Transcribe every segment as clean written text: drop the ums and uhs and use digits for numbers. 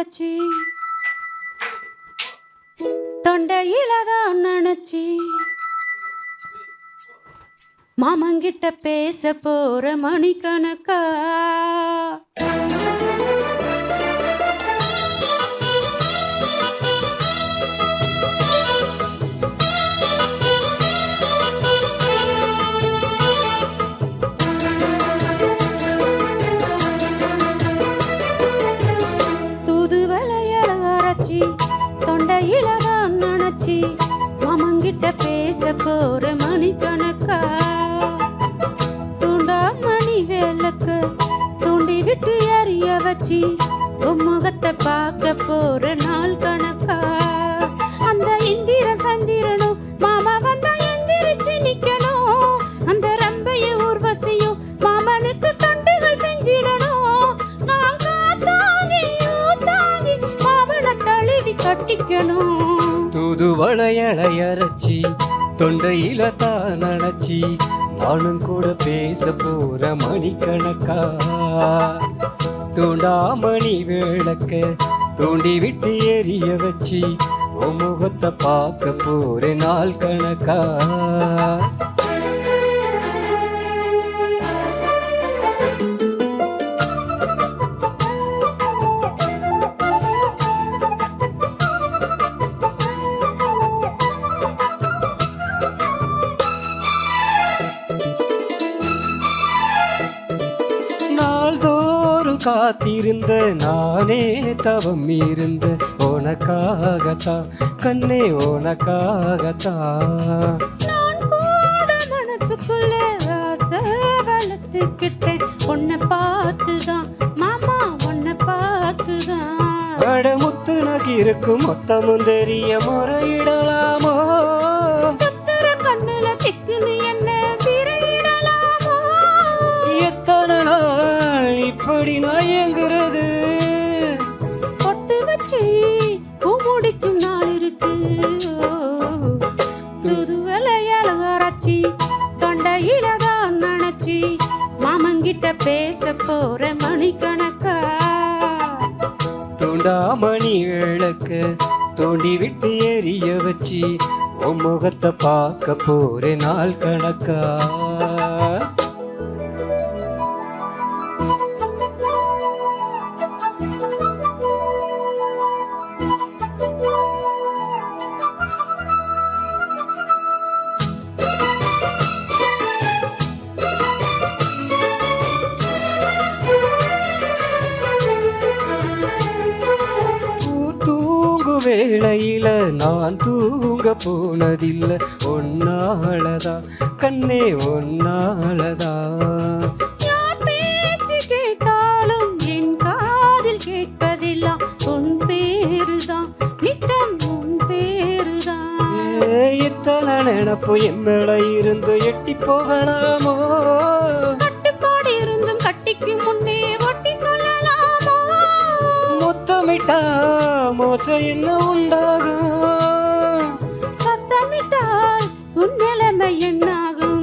அரைச்சி தொண்டையில தான் நினைச்சி மாமங்கிட்ட பேச போற மணிக்கணக்கா தொண்டையில தான் நினைச்சி மாமங்கிட்ட பேச போற மணிக்கணக்கா தூண்டா மணி வேலைக்கு தூண்டி விட்டு எறிய வச்சு முகத்தை பார்க்க போற நாள் கணக்கா அந்த இந்திர சந்திரனும் மாமா வந்தா எந்திரிச்சு நிக்கணும் அந்த ரம்பைய ஊர்வசியும் மாமனுக்கு தொண்டுகள் செஞ்சிடணும் நான் காத்தாகி ஊத்தாகி மாமனை தழுவி கட்டிக்கணும் தூதுவளையரையரைச்சி தொண்டையில தான் நினைச்சி நானும் கூட பேச போற மணிக்கணக்கா தூண்டாமணி விளக்க தூண்டி விட்டு எரிய வச்சு உன் முகத்தை பார்க்க போற நாள் கணக்கா காத்திருந்த நானே தவம் இருந்த உனக்காகத்தான் கண்ணே உனக்காகத்தான் நான் கூட மனசுக்குள்ள ஆசை வளர்த்துக்கிட்டேன் உன்னை பார்த்துதான் மாமா உன்னை பார்த்துதான் அடமுத்து நகிருக்கும் மொத்தமும் தெரிய முறையிடலாமோ கண்ணுல சிக்குன்னு என்ன சிறையிடலாமோ எத்தனை நாள் இப்படி நான் எங்கிறது பொட்டு வச்சு பூ முடிக்கும் நாள் இருக்கு துதுவலையால அரைச்சி தொண்டையில தான் நினைச்சி மாமங்கிட்ட பேச போற மணிக்கணக்கா தூண்டாமணி விளக்க தோண்டி விட்டு எரிய வச்சு உன் முகத்தை பார்க்க போற நாள் கணக்கா வேளையில நான் தூங்க போனதில்லை ஒன்னாலதான் கண்ணே ஒன்னாலதான் யார் பேச்சு கேட்டாலும் என் காதில் கேட்பதில்லாம் உன் பேருதான் நித்தம் உன் பேருதான் எத்தனை நினப்பு என் மேல இருந்து எட்டி போகலாமோ கட்டுப்பாடு இருந்தும் கட்டிக்கு முன்னே ஒட்டி கொள்ளலாமோ மொத்தமிட்டா மோச்சம் என்ன உண்டாகும் சத்தமிட்டால் உன் நிலைமை என்னாகும்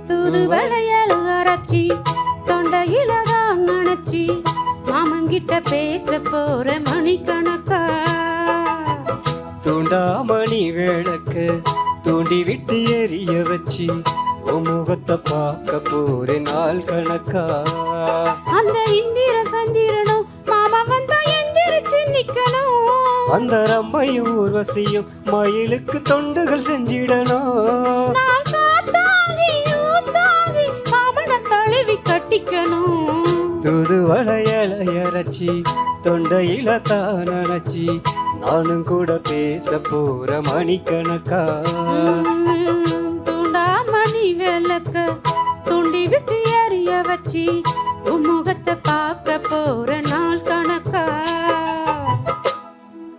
தூதுவளையால அரைச்சி தொண்டையில தான் நினைச்சி மாமங்கிட்ட பேச போற மணிக்கணக்கா தூண்டாமணி விளக்க தூண்டி விட்டு எரிய வச்சு உன் முகத்தை பார்க்க போற நாள் கணக்கா அந்த இந்திர சந்திரனும் மாமா வந்தா எந்திரிச்சு நிக்கணும் அந்த ரம்மையும் ஊர்வசியும் மயிலுக்கு தொண்டுகள் செஞ்சிடணும் நான் காத்தாகி ஊத்தாகி மாமனை தழுவி கட்டிக்கணும் தூதுவளையரைச்சி தொண்டையில தான் நினைச்சி நானும் கூட பேச போற மணிக்கணக்கா தூண்டா மணி விளக்க